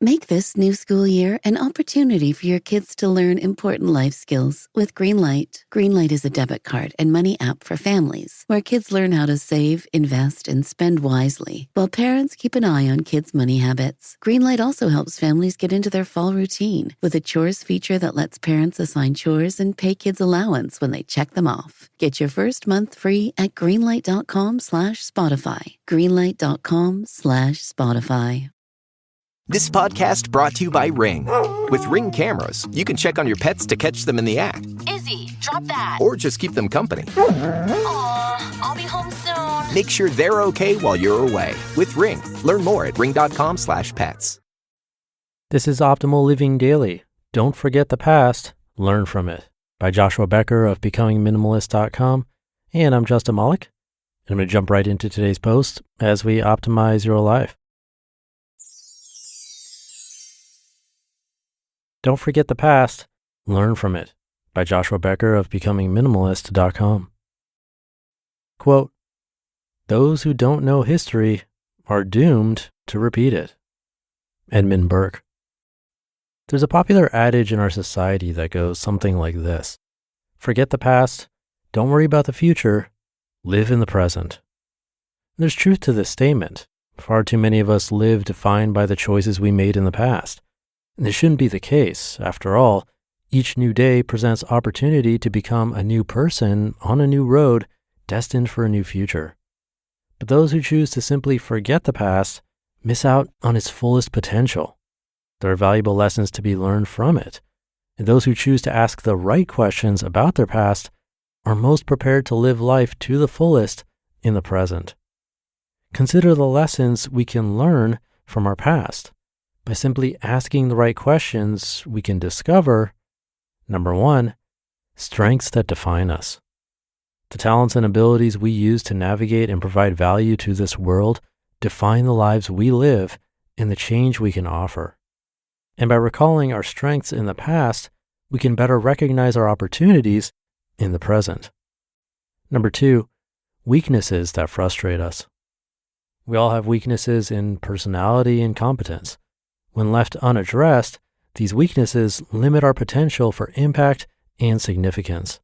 Make this new school year an opportunity for your kids to learn important life skills with Greenlight. Greenlight is a debit card and money app for families where kids learn how to save, invest, and spend wisely, while parents keep an eye on kids' money habits. Greenlight also helps families get into their fall routine with a chores feature that lets parents assign chores and pay kids allowance when they check them off. Get your first month free at greenlight.com/Spotify. Greenlight.com/Spotify. This podcast brought to you by Ring. With Ring cameras, you can check on your pets to catch them in the act. Izzy, drop that. Or just keep them company. Aw, I'll be home soon. Make sure they're okay while you're away with Ring. Learn more at ring.com/pets. This is Optimal Living Daily. Don't forget the past, learn from it. By Joshua Becker of becomingminimalist.com. And I'm Justin Malik. And I'm going to jump right into today's post as we optimize your life. Don't forget the past, learn from it. By Joshua Becker of becomingminimalist.com. Quote, "Those who don't know history are doomed to repeat it." Edmund Burke. There's a popular adage in our society that goes something like this: forget the past, don't worry about the future, live in the present. There's truth to this statement. Far too many of us live defined by the choices we made in the past. And this shouldn't be the case. After all, each new day presents opportunity to become a new person on a new road destined for a new future. But those who choose to simply forget the past miss out on its fullest potential. There are valuable lessons to be learned from it. And those who choose to ask the right questions about their past are most prepared to live life to the fullest in the present. Consider the lessons we can learn from our past. By simply asking the right questions, we can discover, number one, strengths that define us. The talents and abilities we use to navigate and provide value to this world define the lives we live and the change we can offer. And by recalling our strengths in the past, we can better recognize our opportunities in the present. Number two, weaknesses that frustrate us. We all have weaknesses in personality and competence. When left unaddressed, these weaknesses limit our potential for impact and significance.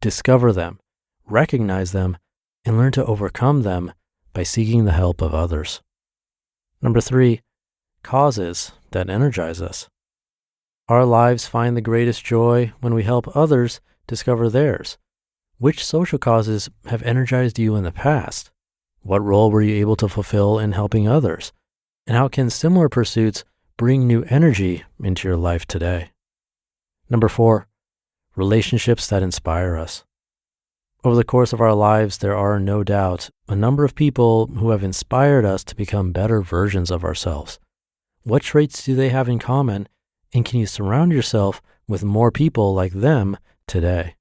Discover them, recognize them, and learn to overcome them by seeking the help of others. Number three, causes that energize us. Our lives find the greatest joy when we help others discover theirs. Which social causes have energized you in the past? What role were you able to fulfill in helping others? And how can similar pursuits bring new energy into your life today? Number four, relationships that inspire us. Over the course of our lives, there are no doubt a number of people who have inspired us to become better versions of ourselves. What traits do they have in common, and can you surround yourself with more people like them today?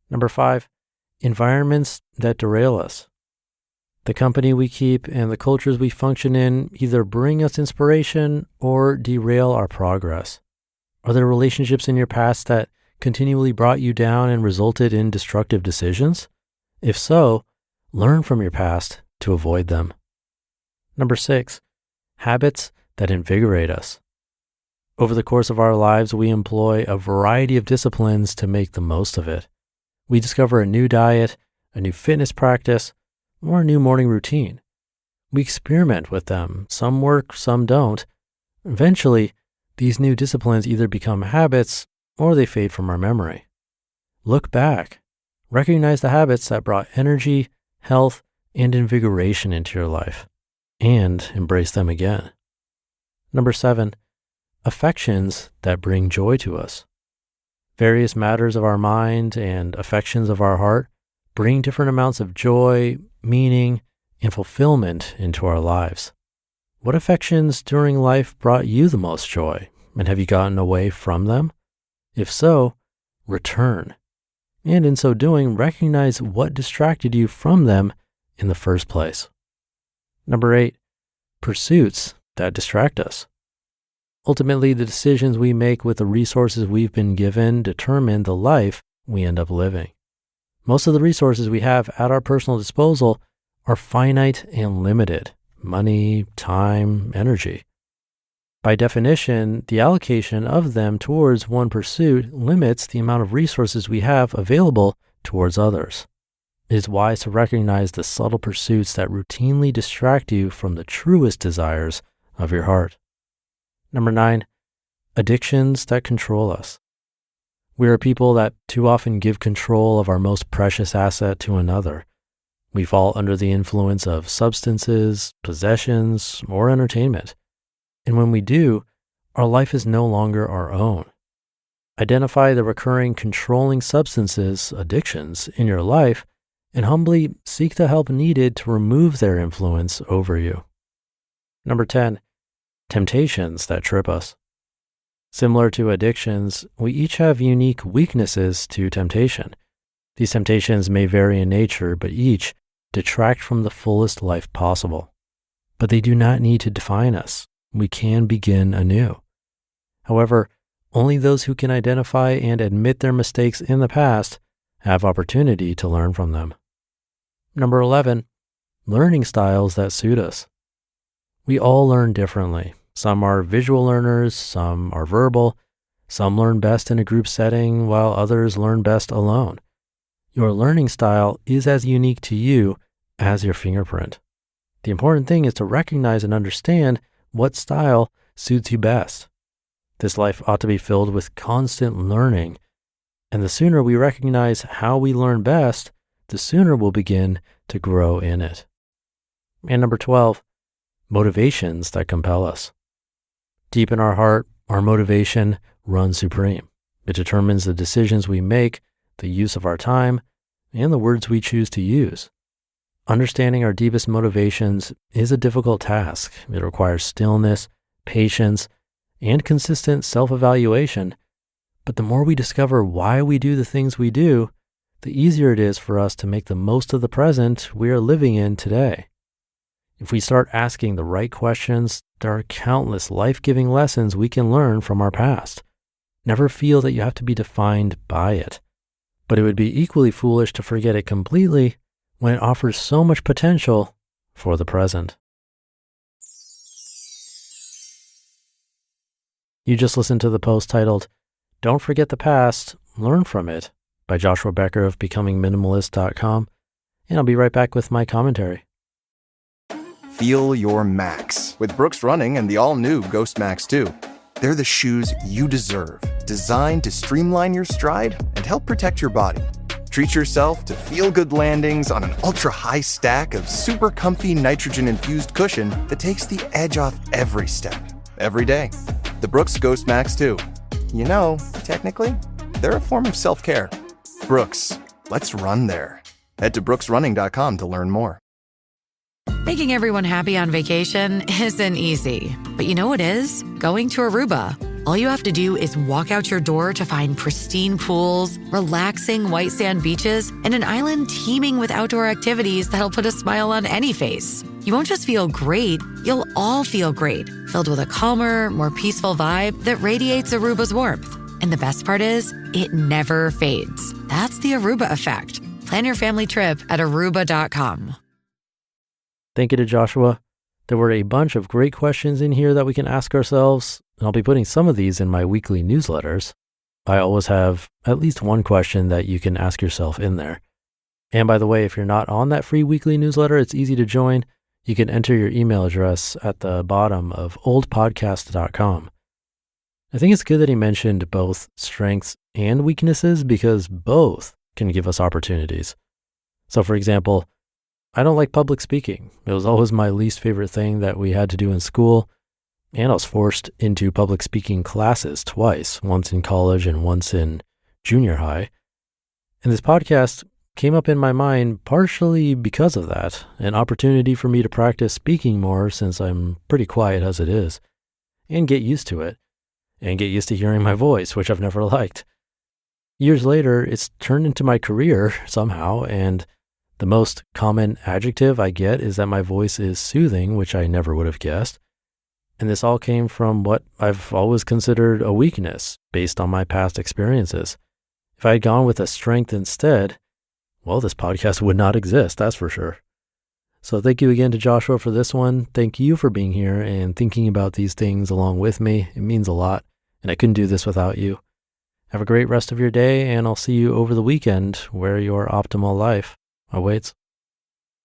Number five, environments that derail us. The company we keep and the cultures we function in either bring us inspiration or derail our progress. Are there relationships in your past that continually brought you down and resulted in destructive decisions? If so, learn from your past to avoid them. Number six, habits that invigorate us. Over the course of our lives, we employ a variety of disciplines to make the most of it. We discover a new diet, a new fitness practice, or a new morning routine. We experiment with them. Some work, some don't. Eventually, these new disciplines either become habits or they fade from our memory. Look back. Recognize the habits that brought energy, health, and invigoration into your life, and embrace them again. Number seven, affections that bring joy to us. Various matters of our mind and affections of our heart bring different amounts of joy, meaning, and fulfillment into our lives. What affections during life brought you the most joy, and have you gotten away from them? If so, return. And in so doing, recognize what distracted you from them in the first place. Number eight, pursuits that distract us. Ultimately, the decisions we make with the resources we've been given determine the life we end up living. Most of the resources we have at our personal disposal are finite and limited: money, time, energy. By definition, the allocation of them towards one pursuit limits the amount of resources we have available towards others. It is wise to recognize the subtle pursuits that routinely distract you from the truest desires of your heart. Number 9, addictions that control us. We are people that too often give control of our most precious asset to another. We fall under the influence of substances, possessions, or entertainment. And when we do, our life is no longer our own. Identify the recurring controlling substances, addictions, in your life, and humbly seek the help needed to remove their influence over you. Number 10, temptations that trip us. Similar to addictions, we each have unique weaknesses to temptation. These temptations may vary in nature, but each detract from the fullest life possible. But they do not need to define us. We can begin anew. However, only those who can identify and admit their mistakes in the past have opportunity to learn from them. Number 11, learning styles that suit us. We all learn differently. Some are visual learners, some are verbal, some learn best in a group setting, while others learn best alone. Your learning style is as unique to you as your fingerprint. The important thing is to recognize and understand what style suits you best. This life ought to be filled with constant learning, and the sooner we recognize how we learn best, the sooner we'll begin to grow in it. And number 12, motivations that compel us. Deep in our heart, our motivation runs supreme. It determines the decisions we make, the use of our time, and the words we choose to use. Understanding our deepest motivations is a difficult task. It requires stillness, patience, and consistent self-evaluation. But the more we discover why we do the things we do, the easier it is for us to make the most of the present we are living in today. If we start asking the right questions, there are countless life-giving lessons we can learn from our past. Never feel that you have to be defined by it. But it would be equally foolish to forget it completely when it offers so much potential for the present. You just listened to the post titled, "Don't Forget the Past, Learn from It" by Joshua Becker of becomingminimalist.com, and I'll be right back with my commentary. Feel your max with Brooks Running and the all-new Ghost Max 2. They're the shoes you deserve, designed to streamline your stride and help protect your body. Treat yourself to feel-good landings on an ultra-high stack of super comfy nitrogen-infused cushion that takes the edge off every step, every day. The Brooks Ghost Max 2. You know, technically, they're a form of self-care. Brooks, let's run there. Head to brooksrunning.com to learn more. Making everyone happy on vacation isn't easy, but you know what is? Going to Aruba. All you have to do is walk out your door to find pristine pools, relaxing white sand beaches, and an island teeming with outdoor activities that'll put a smile on any face. You won't just feel great, you'll all feel great, filled with a calmer, more peaceful vibe that radiates Aruba's warmth. And the best part is, it never fades. That's the Aruba effect. Plan your family trip at aruba.com. Thank you to Joshua. There were a bunch of great questions in here that we can ask ourselves, and I'll be putting some of these in my weekly newsletters. I always have at least one question that you can ask yourself in there. And by the way, if you're not on that free weekly newsletter, it's easy to join. You can enter your email address at the bottom of oldpodcast.com. I think it's good that he mentioned both strengths and weaknesses because both can give us opportunities. So for example, I don't like public speaking. It was always my least favorite thing that we had to do in school, and I was forced into public speaking classes twice, once in college and once in junior high. And this podcast came up in my mind partially because of that, an opportunity for me to practice speaking more since I'm pretty quiet as it is, and get used to it, and get used to hearing my voice, which I've never liked. Years later, it's turned into my career somehow, and the most common adjective I get is that my voice is soothing, which I never would have guessed. And this all came from what I've always considered a weakness based on my past experiences. If I had gone with a strength instead, well, this podcast would not exist, that's for sure. So thank you again to Joshua for this one. Thank you for being here and thinking about these things along with me. It means a lot, and I couldn't do this without you. Have a great rest of your day, and I'll see you over the weekend where your optimal life awaits.